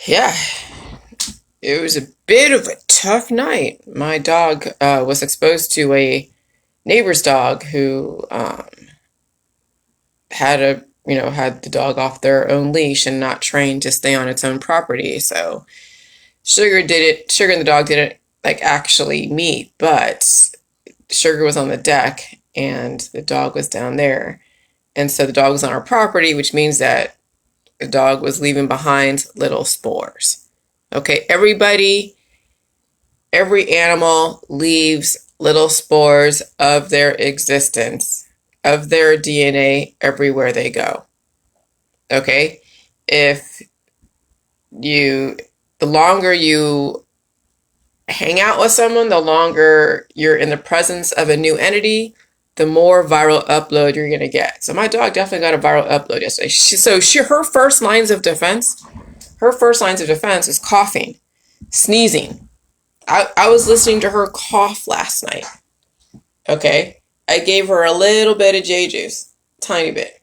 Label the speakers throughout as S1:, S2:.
S1: Yeah, it was a bit of a tough night. My dog was exposed to a neighbor's dog who had the dog off their own leash and not trained to stay on its own property. So Sugar and the dog didn't like actually meet, but Sugar was on the deck and the dog was down there. And so the dog was on our property, which means that the dog was leaving behind little spores. Okay, every animal leaves little spores of their existence, of their DNA everywhere they go. Okay? If you, the longer you hang out with someone, the longer you're in the presence of a new entity, the more viral upload you're going to get. So my dog definitely got a viral upload yesterday. Her first lines of defense is coughing, sneezing. I was listening to her cough last night. Okay. I gave her a little bit of J juice, tiny bit.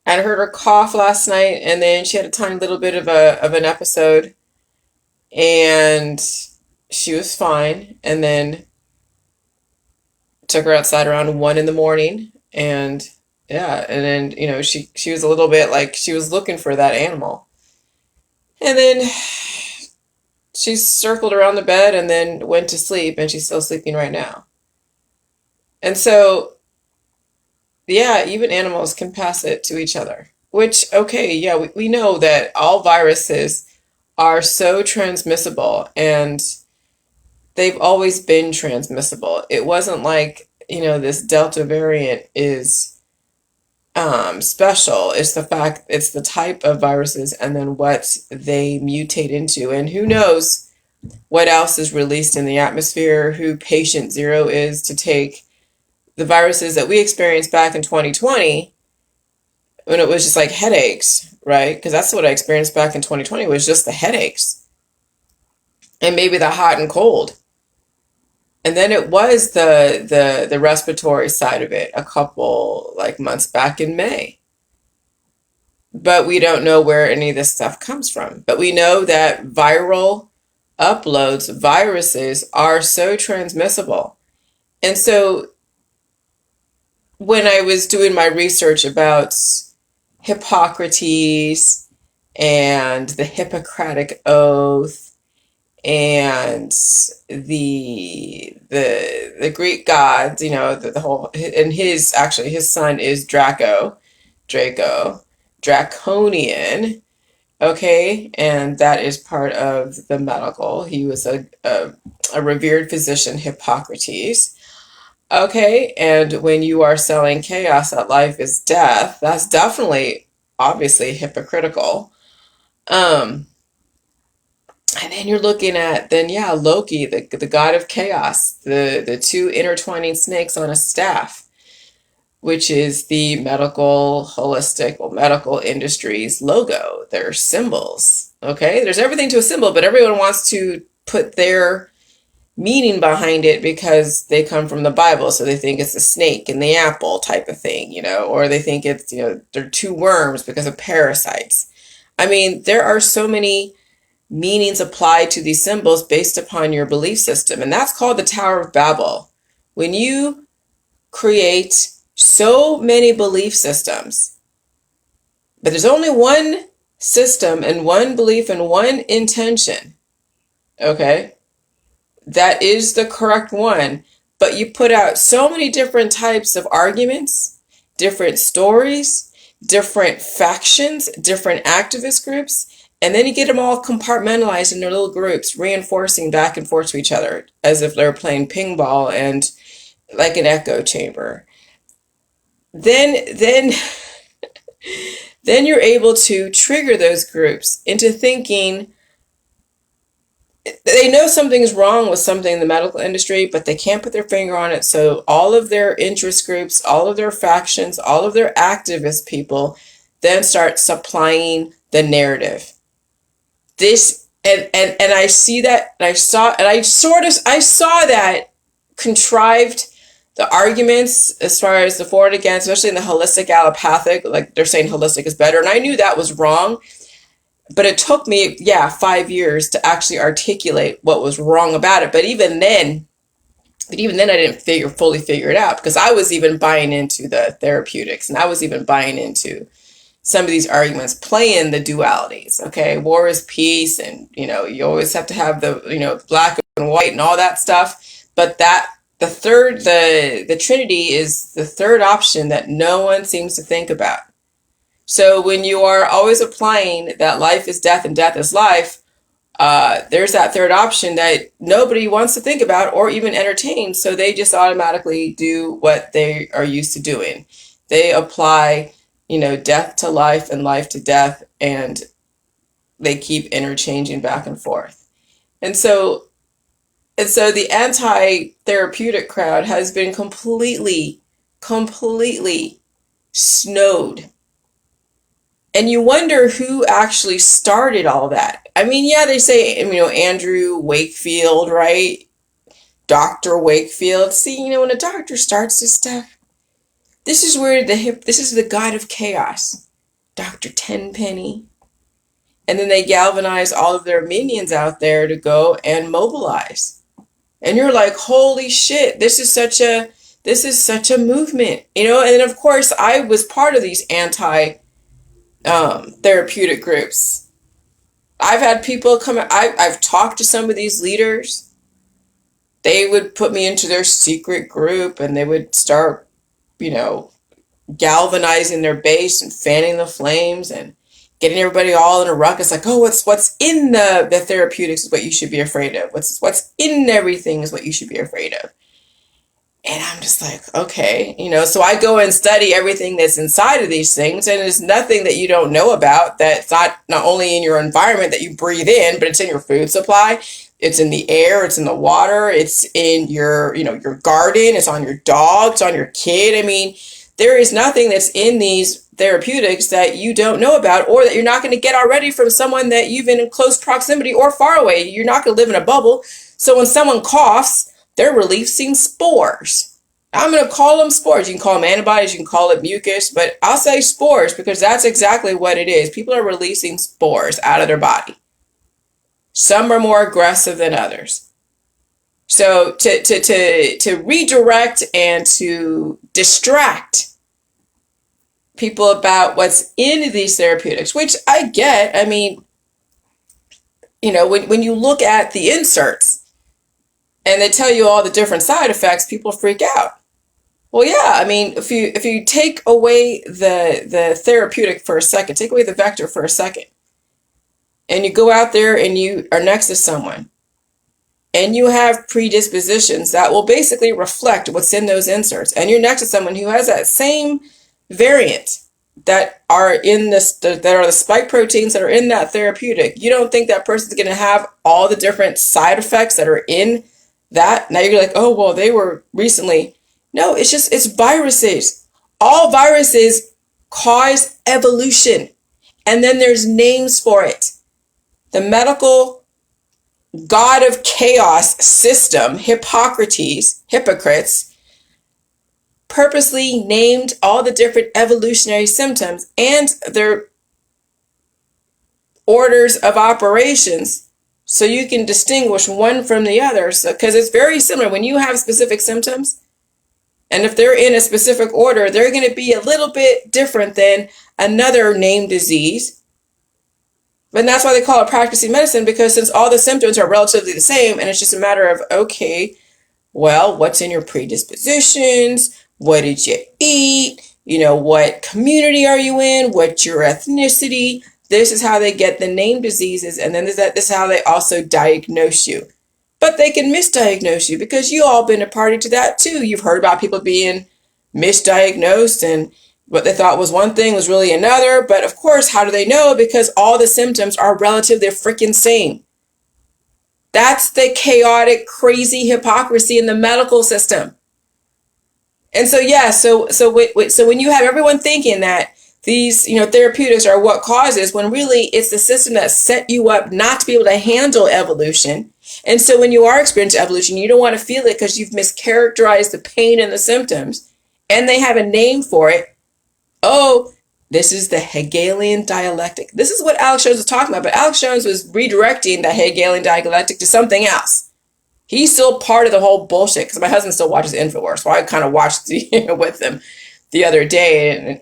S1: I heard her cough last night, and then she had a tiny little bit of an episode, and she was fine. And then took her outside around 1 in the morning, and yeah, and then she was a little bit like she was looking for that animal, and then she circled around the bed and then went to sleep, and she's still sleeping right now. And so, yeah, even animals can pass it to each other. Which, okay, yeah, we know that all viruses are so transmissible, and they've always been transmissible. It wasn't like, this Delta variant is special. It's the type of viruses and then what they mutate into. And who knows what else is released in the atmosphere, who patient zero is to take the viruses that we experienced back in 2020 when it was just like headaches, right? Because that's what I experienced back in 2020 was just the headaches and maybe the hot and cold. And then it was the respiratory side of it a couple like months back in May. But we don't know where any of this stuff comes from. But we know that viral uploads, viruses are so transmissible. And so when I was doing my research about Hippocrates and the Hippocratic Oath and the Greek gods, the whole, and his son is Draconian, okay, and that is part of the medical. He was a revered physician, Hippocrates. Okay, and when you are selling chaos that life is death, that's definitely obviously hypocritical. Um, and then you're looking at Loki, the god of chaos, the two intertwining snakes on a staff, which is the medical industry's logo, their symbols. Okay, there's everything to a symbol, but everyone wants to put their meaning behind it because they come from the Bible, so they think it's a snake and the apple type of thing, or they think it's, they're two worms because of parasites. I mean, there are so many meanings applied to these symbols based upon your belief system, and that's called the Tower of Babel. When you create so many belief systems, but there's only one system and one belief and one intention, okay? That is the correct one, but you put out so many different types of arguments, different stories, different factions, different activist groups, and then you get them all compartmentalized in their little groups, reinforcing back and forth to each other as if they're playing ping ball and like an echo chamber. Then then you're able to trigger those groups into thinking they know something's wrong with something in the medical industry, but they can't put their finger on it. So all of their interest groups, all of their factions, all of their activist people then start supplying the narrative. This and I see that, and I saw that contrived the arguments as far as the for and against, especially in the holistic allopathic, like they're saying holistic is better, and I knew that was wrong. But it took me, 5 years to actually articulate what was wrong about it. But even then I didn't fully figure it out, because I was even buying into the therapeutics, and I was even buying into some of these arguments, playing the dualities. Okay, war is peace, and you always have to have the black and white and all that stuff. But that the Trinity is the third option that no one seems to think about. So when you are always applying that life is death and death is life, there's that third option that nobody wants to think about or even entertain. So they just automatically do what they are used to doing. They apply, death to life and life to death, and they keep interchanging back and forth. And so the anti-therapeutic crowd has been completely snowed. And you wonder who actually started all that. I mean, yeah, they say, Andrew Wakefield, right? Dr. Wakefield. See, when a doctor starts this stuff, this is the god of chaos, Dr. Tenpenny. And then they galvanize all of their minions out there to go and mobilize. And you're like, holy shit, this is such a movement, And then of course I was part of these therapeutic groups. I've had people come. I've talked to some of these leaders. They would put me into their secret group, and they would start, galvanizing their base and fanning the flames and getting everybody all in a ruckus. Like, oh, what's in the therapeutics is what you should be afraid of. What's in everything is what you should be afraid of. And I'm just like, okay, so I go and study everything that's inside of these things, and there's nothing that you don't know about that's not only in your environment that you breathe in, but it's in your food supply, it's in the air, it's in the water, it's in your garden, it's on your dog, it's on your kid. I mean, there is nothing that's in these therapeutics that you don't know about, or that you're not going to get already from someone that you've been in close proximity or far away. You're not going to live in a bubble. So when someone coughs, they're releasing spores. I'm going to call them spores. You can call them antibodies, you can call it mucus, but I'll say spores because that's exactly what it is. People are releasing spores out of their body. Some are more aggressive than others. So to redirect and to distract people about what's in these therapeutics, which I get. I mean, when you look at the inserts, and they tell you all the different side effects, people freak out. Well, yeah, I mean, if you take away the therapeutic for a second, take away the vector for a second, and you go out there and you are next to someone, and you have predispositions that will basically reflect what's in those inserts, and you're next to someone who has that same variant that are that are the spike proteins that are in that therapeutic, you don't think that person's going to have all the different side effects that are in that. Now you're like, oh, well, they were recently. No, it's viruses. All viruses cause evolution. And then there's names for it. The medical god of chaos system, Hippocrates, hypocrites, purposely named all the different evolutionary symptoms and their orders of operations, so you can distinguish one from the other. So, because it's very similar. When you have specific symptoms, and if they're in a specific order, they're going to be a little bit different than another named disease. And that's why they call it practicing medicine, because since all the symptoms are relatively the same, and it's just a matter of, okay, well, what's in your predispositions? What did you eat? What community are you in? What's your ethnicity? This is how they get the named diseases, and then this is how they also diagnose you. But they can misdiagnose you, because you all been a party to that too. You've heard about people being misdiagnosed, and what they thought was one thing was really another. But of course, how do they know? Because all the symptoms are relative. They're freaking same. That's the chaotic, crazy hypocrisy in the medical system. And so, yeah, so when you have everyone thinking that these, therapeutics are what causes, when really it's the system that set you up not to be able to handle evolution. And so when you are experiencing evolution, you don't want to feel it because you've mischaracterized the pain and the symptoms, and they have a name for it. Oh, This is the Hegelian dialectic. This is what Alex Jones was talking about, but Alex Jones was redirecting the Hegelian dialectic to something else. He's still part of the whole bullshit, because my husband still watches InfoWars, so I kind of watched with him the other day, and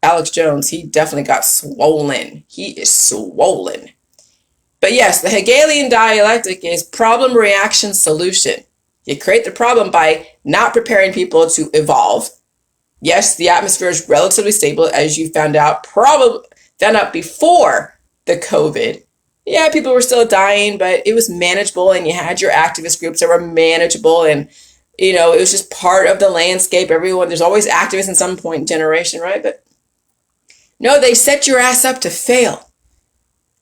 S1: Alex Jones, he definitely got swollen. He is swollen. But yes, the Hegelian dialectic is problem, reaction, solution. You create the problem by not preparing people to evolve. Yes, the atmosphere is relatively stable, as you found out before the COVID. Yeah, people were still dying, but it was manageable, and you had your activist groups that were manageable, and it was just part of the landscape. There's always activists in some point in generation, right? But no, they set your ass up to fail.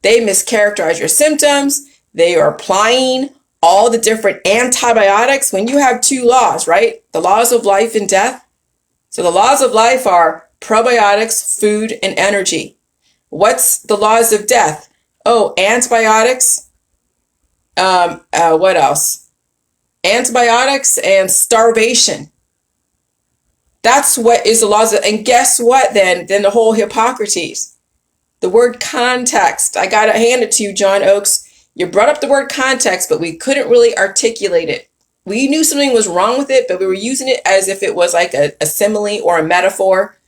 S1: They mischaracterize your symptoms. They are applying all the different antibiotics. When you have two laws, right? The laws of life and death. So the laws of life are probiotics, food, and energy. What's the laws of death? Oh, antibiotics. What else? Antibiotics and starvation. That's what is the laws of, and guess what then? Then the whole Hippocrates. The word context. I got to hand it to you, John Oakes. You brought up the word context, but we couldn't really articulate it. We knew something was wrong with it, but we were using it as if it was like a simile or a metaphor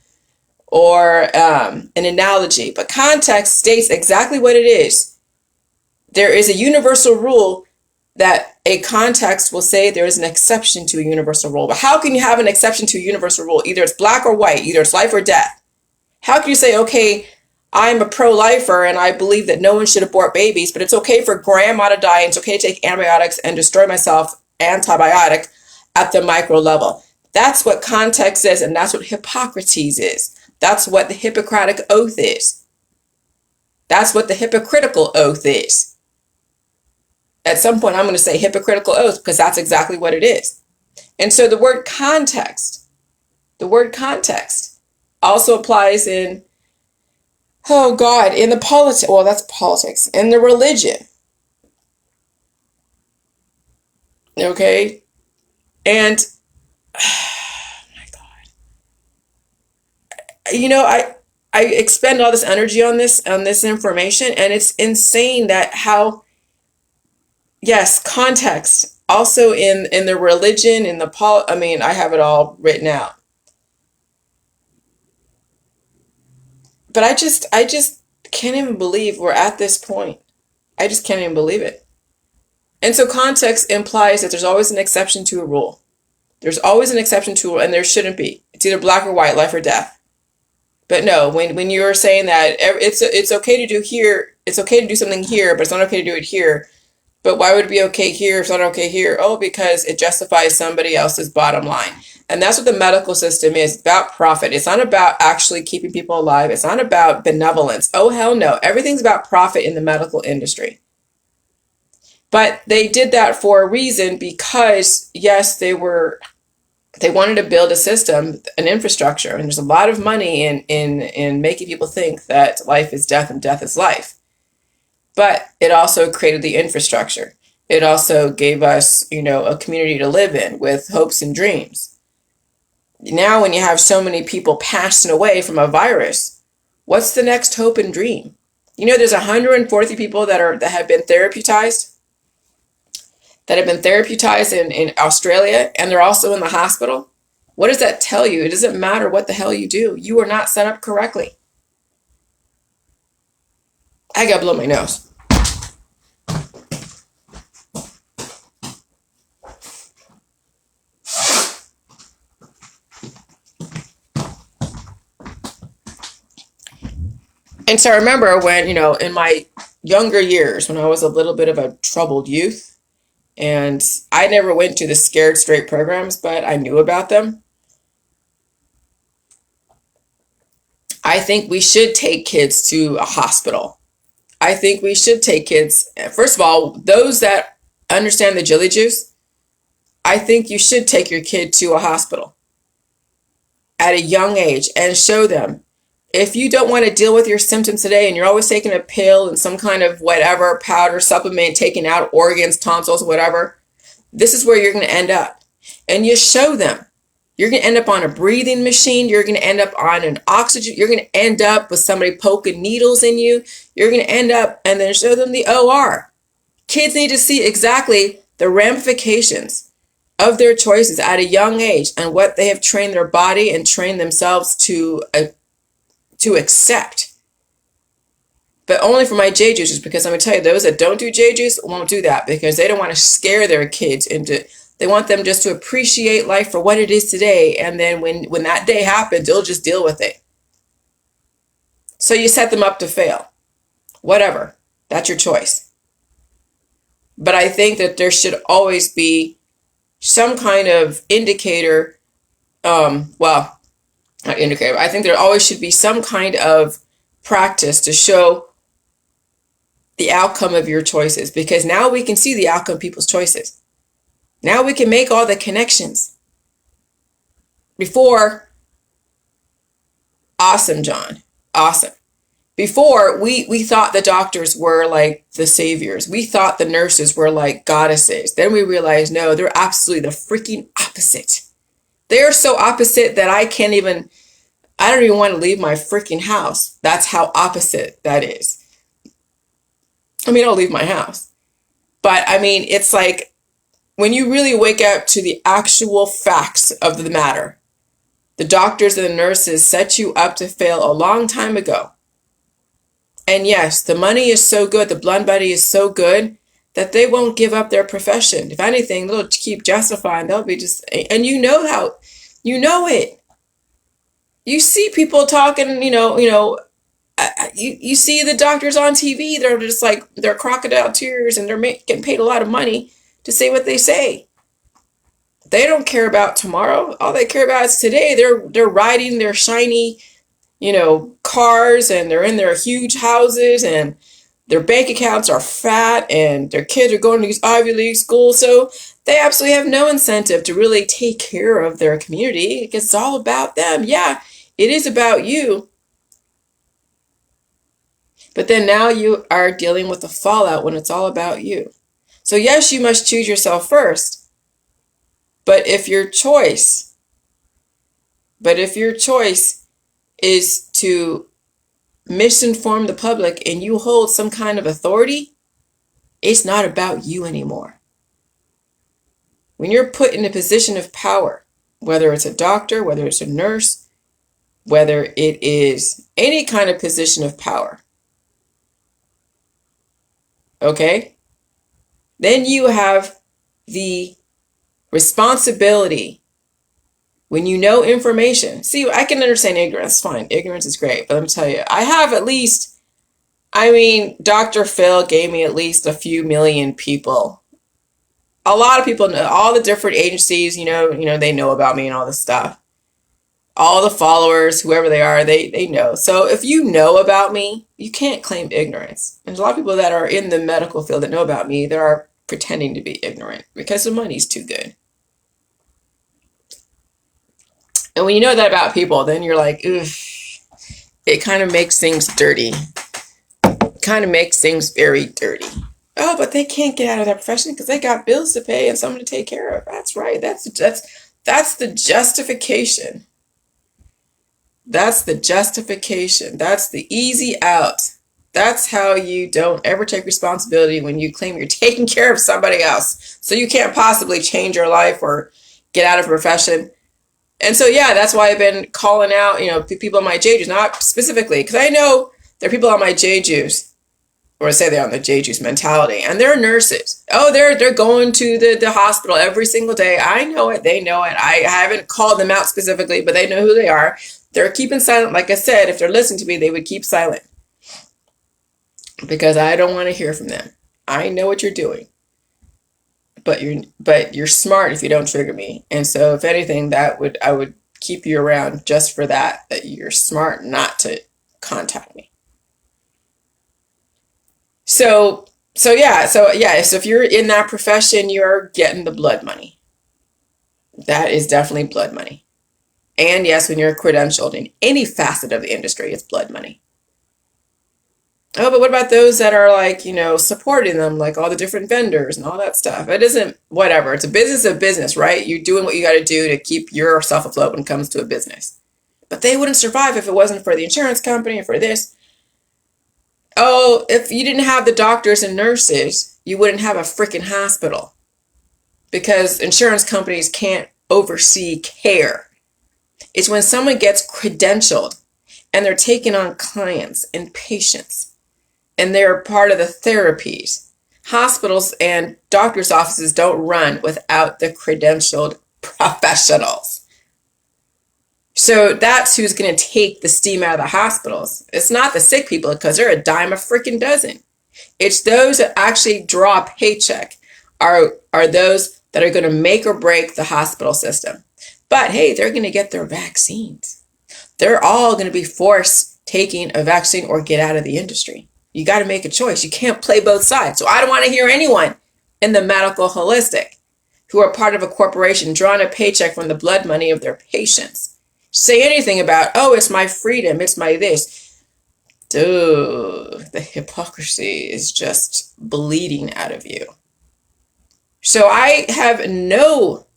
S1: or an analogy. But context states exactly what it is. There is a universal rule that a context will say there is an exception to a universal rule. But how can you have an exception to a universal rule? Either it's black or white, either it's life or death. How can you say, okay, I'm a pro-lifer and I believe that no one should abort babies, but it's okay for grandma to die and it's okay to take antibiotics and destroy myself, antibiotic, at the micro level. That's what context is, and that's what Hippocrates is. That's what the Hippocratic Oath is. That's what the Hypocritical Oath is. At some point, I'm going to say Hypocritical Oath because that's exactly what it is. And so the word context also applies in, in the politics. Well, that's politics. In the religion. Okay? And, oh my God. I expend all this energy on this information, and it's insane that how, yes, context, also in the religion, in the I have it all written out. But I just can't even believe we're at this point. I just can't even believe it. And so context implies that there's always an exception to a rule. There's always an exception to a rule, and there shouldn't be. It's either black or white, life or death. But no, when you're saying that it's okay to do here, it's okay to do something here, but it's not okay to do it here. But why would it be okay here if it's not okay here? Oh, because it justifies somebody else's bottom line. And that's what the medical system is. It's about profit. It's not about actually keeping people alive. It's not about benevolence. Oh, hell no. Everything's about profit in the medical industry. But they did that for a reason because, yes, they wanted to build a system, an infrastructure. And there's a lot of money in making people think that life is death and death is life. But it also created the infrastructure. It also gave us, a community to live in with hopes and dreams. Now, when you have so many people passing away from a virus, what's the next hope and dream? There's 140 people that have been therapeutized. That have been therapeutized in Australia, and they're also in the hospital. What does that tell you? It doesn't matter what the hell you do. You are not set up correctly. I gotta blow my nose. And so I remember when, in my younger years, when I was a little bit of a troubled youth, and I never went to the Scared Straight programs, but I knew about them. I think we should take kids to a hospital. I think we should take kids. First of all, those that understand the jelly juice, I think you should take your kid to a hospital at a young age and show them. If you don't want to deal with your symptoms today and you're always taking a pill and some kind of whatever, powder, supplement, taking out organs, tonsils, whatever, this is where you're going to end up. And you show them. You're going to end up on a breathing machine. You're going to end up on an oxygen. You're going to end up with somebody poking needles in you. You're going to end up, and then show them the OR. Kids need to see exactly the ramifications of their choices at a young age and what they have trained their body and trained themselves to accept. But only for my J juicers, because I'm going to tell you, those that don't do J juice won't do that because they don't want to scare their kids into, they want them just to appreciate life for what it is today. And then when that day happens, they'll just deal with it. So you set them up to fail. Whatever. That's your choice. But I think that there should always be some kind of indicator. Not indicator. I think there always should be some kind of practice to show the outcome of your choices, because now we can see the outcome of people's choices. Now we can make all the connections. Before, awesome, John, awesome. Before, we thought the doctors were like the saviors. We thought the nurses were like goddesses. Then we realized, no, they're absolutely the freaking opposite. They're so opposite that I don't even want to leave my freaking house. That's how opposite that is. I mean, I'll leave my house. But I mean, it's like when you really wake up to the actual facts of the matter, the doctors and the nurses set you up to fail a long time ago. And yes, the money is so good, the blood money is so good that they won't give up their profession. If anything, they'll keep justifying. They'll be just, and you know it. You see people talking, you see the doctors on TV, they're just like, they're crocodile tears and they're getting paid a lot of money to say what they say. They don't care about tomorrow. All they care about is today. They're riding their shiny, cars, and they're in their huge houses, and their bank accounts are fat, and their kids are going to these Ivy League schools. So they absolutely have no incentive to really take care of their community because it's all about them. Yeah, it is about you. But then now you are dealing with the fallout when it's all about you. So yes, you must choose yourself first. But if your choice is to misinform the public and you hold some kind of authority, it's not about you anymore. When you're put in a position of power, whether it's a doctor, whether it's a nurse, whether it is any kind of position of power, okay, then you have the responsibility. When you know information, see, I can understand ignorance, fine, ignorance is great, but let me tell you, I have Dr. Phil gave me at least a few million people. A lot of people know, all the different agencies, they know about me and all this stuff. All the followers, whoever they are, they know. So if you know about me, you can't claim ignorance. There's a lot of people that are in the medical field that know about me that are pretending to be ignorant because the money's too good. And when you know that about people, then you're like, ugh, it kind of makes things dirty. It kind of makes things very dirty. Oh, but they can't get out of that profession because they got bills to pay and someone to take care of. That's right. That's the justification. That's the justification. That's the easy out. That's how you don't ever take responsibility when you claim you're taking care of somebody else. So you can't possibly change your life or get out of a profession. And so, yeah, that's why I've been calling out, people on my J juice, not specifically, because I know there are people on my J juice, or say they're on the J juice mentality, and they're nurses. Oh, they're going to the hospital every single day. I know it. They know it. I haven't called them out specifically, but they know who they are. They're keeping silent. Like I said, if they're listening to me, they would keep silent because I don't want to hear from them. I know what you're doing. But you're smart if you don't trigger me. And so if anything, I would keep you around just for that you're smart not to contact me. So if you're in that profession, you're getting the blood money. That is definitely blood money. And yes, when you're credentialed in any facet of the industry, it's blood money. Oh, but what about those that are like, supporting them, like all the different vendors and all that stuff? It isn't whatever. It's a business of business, right? You're doing what you got to do to keep yourself afloat when it comes to a business. But they wouldn't survive if it wasn't for the insurance company or for this. Oh, if you didn't have the doctors and nurses, you wouldn't have a freaking hospital because insurance companies can't oversee care. It's when someone gets credentialed and they're taking on clients and patients and they're part of the therapies. Hospitals and doctors' offices don't run without the credentialed professionals. So that's who's going to take the steam out of the hospitals. It's not the sick people because they're a dime a freaking dozen. It's those that actually draw a paycheck are those that are going to make or break the hospital system. But hey, they're going to get their vaccines. They're all going to be forced taking a vaccine or get out of the industry. You got to make a choice. You can't play both sides. So I don't want to hear anyone in the medical holistic who are part of a corporation drawing a paycheck from the blood money of their patients say anything about, oh, it's my freedom, it's my this. Dude, the hypocrisy is just bleeding out of you. So I have no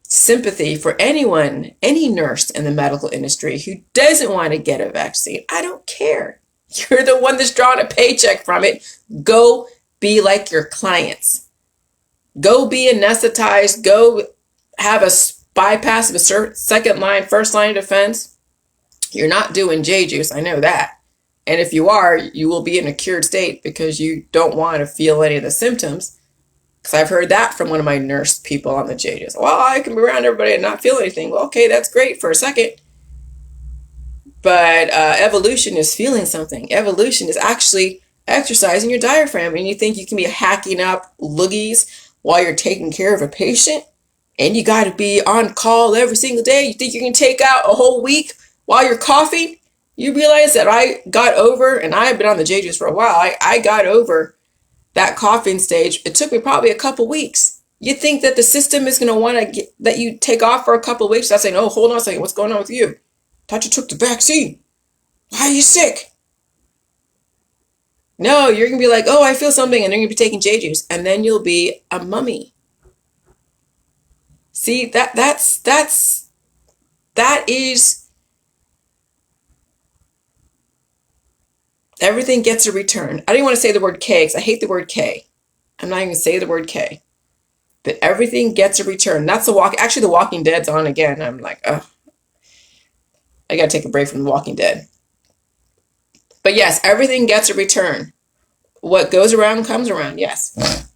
S1: sympathy for anyone, any nurse in the medical industry who doesn't want to get a vaccine. I don't care. You're the one that's drawing a paycheck from it. Go be like your clients. Go be anesthetized. Go have a bypass of a second line, first line of defense. You're not doing J juice. I know that. And if you are, you will be in a cured state because you don't want to feel any of the symptoms. Because I've heard that from one of my nurse people on the J juice. Well, I can be around everybody and not feel anything. Well, okay, that's great for a second. But evolution is feeling something. Evolution is actually exercising your diaphragm. And you think you can be hacking up loogies while you're taking care of a patient? And you got to be on call every single day. You think you can take out a whole week while you're coughing? You realize that I got over, and I have been on the J juice for a while, I got over that coughing stage. It took me probably a couple weeks. You think that the system is going to want to let you take off for a couple of weeks? That's saying, oh, hold on a second. What's going on with you? Thought you took the vaccine. Why are you sick? No, you're going to be like, oh, I feel something. And then you're going to be taking J juice. And then you'll be a mummy. See, that is, everything gets a return. I don't even want to say the word K because I hate the word K. I'm not even going to say the word K. But everything gets a return. That's actually the Walking Dead's on again. I'm like, oh, I got to take a break from The Walking Dead. But yes, everything gets a return. What goes around comes around, yes.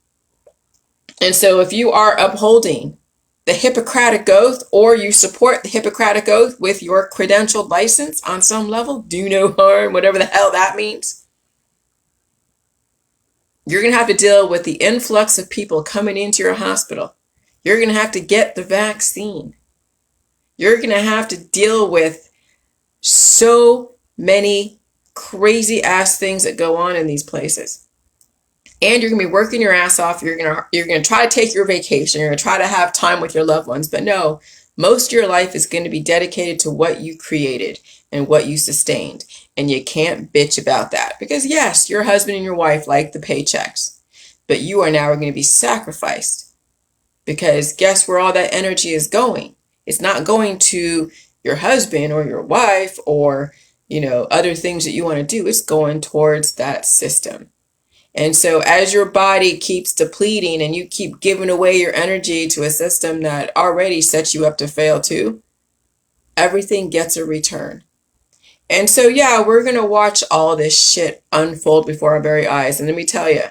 S1: And so if you are upholding the Hippocratic Oath, or you support the Hippocratic Oath with your credentialed license on some level, do no harm, whatever the hell that means, you're going to have to deal with the influx of people coming into your hospital. You're going to have to get the vaccine. You're going to have to deal with so many crazy ass things that go on in these places. And you're going to be working your ass off. You're going to try to take your vacation. You're going to try to have time with your loved ones. But no, most of your life is going to be dedicated to what you created and what you sustained. And you can't bitch about that. Because yes, your husband and your wife like the paychecks. But you are now going to be sacrificed. Because guess where all that energy is going? It's not going to your husband or your wife or, other things that you want to do. It's going towards that system. And so as your body keeps depleting and you keep giving away your energy to a system that already sets you up to fail too, everything gets a return. And so, yeah, we're going to watch all this shit unfold before our very eyes. And let me tell you,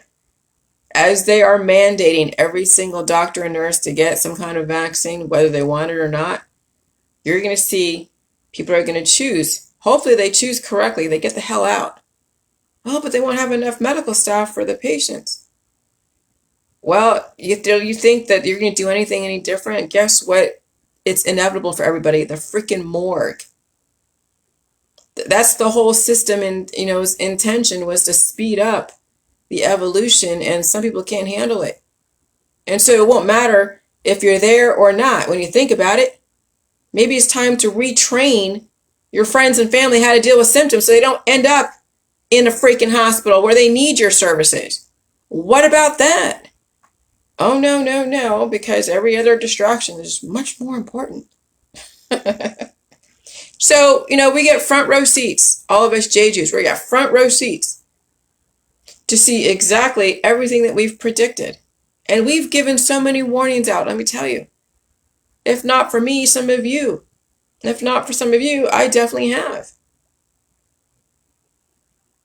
S1: as they are mandating every single doctor and nurse to get some kind of vaccine, whether they want it or not, you're going to see people are going to choose. Hopefully they choose correctly. They get the hell out. Oh, but they won't have enough medical staff for the patients. Well, you think that you're going to do anything any different? Guess what? It's inevitable for everybody. The freaking morgue. That's the whole system, and its intention was to speed up the evolution, and some people can't handle it. And so it won't matter if you're there or not. When you think about it, maybe it's time to retrain your friends and family how to deal with symptoms so they don't end up in a freaking hospital where they need your services. What about that? Oh, no, no, no, because every other distraction is much more important. So, we get front row seats. All of us J-Jews, we got front row seats to see exactly everything that we've predicted. And we've given so many warnings out, let me tell you. If not for me, some of you. If not for some of you, I definitely have.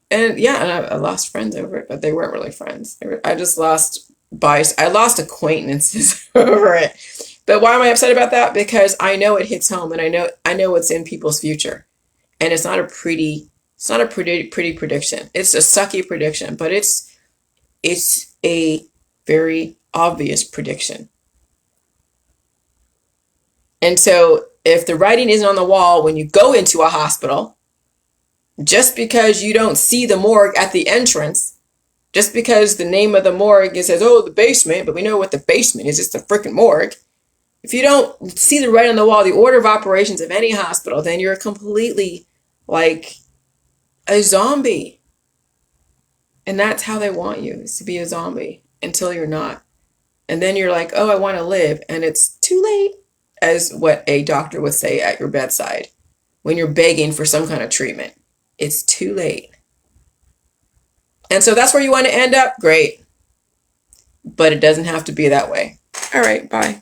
S1: And yeah, and I lost friends over it, but they weren't really friends. I just lost I lost acquaintances over it. But why am I upset about that? Because I know it hits home, and I know what's in people's future. And it's not a pretty prediction. It's a sucky prediction, but it's a very obvious prediction. And so if the writing isn't on the wall when you go into a hospital, just because you don't see the morgue at the entrance, just because the name of the morgue says, oh, the basement, but we know what the basement is, it's the freaking morgue. If you don't see the writing on the wall, the order of operations of any hospital, then you're completely like a zombie. And that's how they want you, is to be a zombie until you're not. And then you're like, oh, I want to live. And it's too late, as what a doctor would say at your bedside when you're begging for some kind of treatment. It's too late. And so that's where you want to end up. Great. But it doesn't have to be that way. All right. Bye.